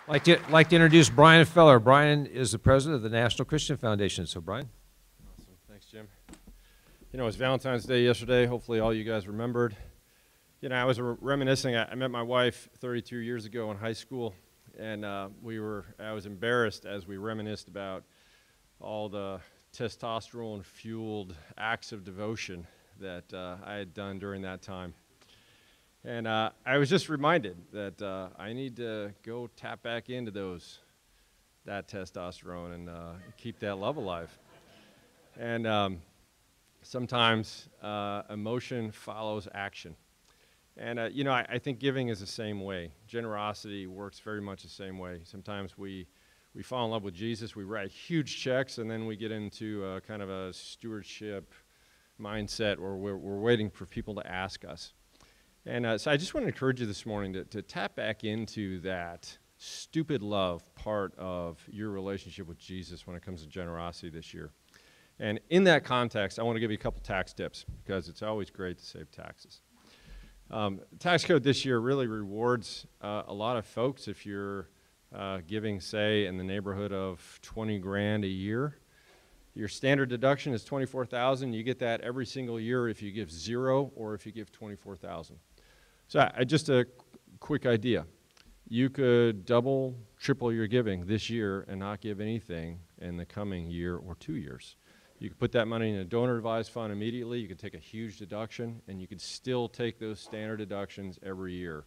Like to introduce Bryan Feller. Bryan is the president of the National Christian Foundation. So, Bryan. Awesome. Thanks, Jim. You know, it was Valentine's Day yesterday. Hopefully all you guys remembered. You know, I was reminiscing. I met my wife 32 years ago in high school, and I was embarrassed as we reminisced about all the testosterone-fueled acts of devotion that I had done during that time. And I was just reminded that I need to go tap back into that testosterone and keep that love alive. And sometimes emotion follows action. And, you know, I think giving is the same way. Generosity works very much the same way. Sometimes we fall in love with Jesus, we write huge checks, and then we get into kind of a stewardship mindset where we're waiting for people to ask us. And so I just want to encourage you this morning to tap back into that stupid love part of your relationship with Jesus when it comes to generosity this year. And in that context, I want to give you a couple tax tips because it's always great to save taxes. The tax code this year really rewards a lot of folks if you're giving, say, in the neighborhood of 20 grand a year. Your standard deduction is $24,000. You get that every single year if you give zero or if you give $24,000. So just a quick idea. You could double, triple your giving this year and not give anything in the coming year or 2 years. You could put that money in a donor-advised fund immediately. You could take a huge deduction, and you could still take those standard deductions every year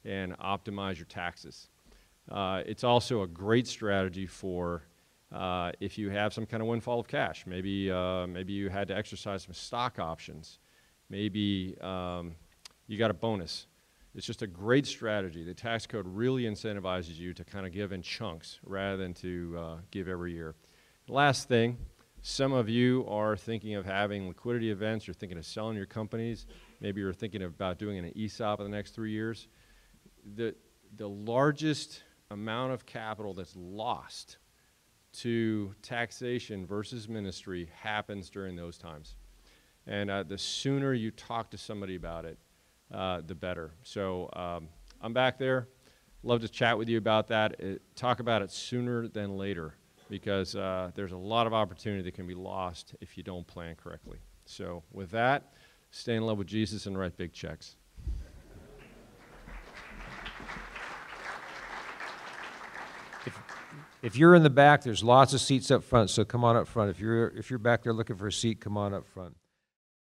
and optimize your taxes. It's also a great strategy for if you have some kind of windfall of cash. Maybe you had to exercise some stock options. Maybe you got a bonus. It's just a great strategy. The tax code really incentivizes you to kind of give in chunks rather than to give every year. Last thing, some of you are thinking of having liquidity events. You're thinking of selling your companies. Maybe you're thinking about doing an ESOP in the next 3 years. The largest amount of capital that's lost to taxation versus ministry happens during those times. And the sooner you talk to somebody about it, the better. So I'm back there. Love to chat with you about that. Talk about it sooner than later because there's a lot of opportunity that can be lost if you don't plan correctly. So with that, stay in love with Jesus and write big checks. If you're in the back, there's lots of seats up front, so come on up front. If you're back there looking for a seat, come on up front.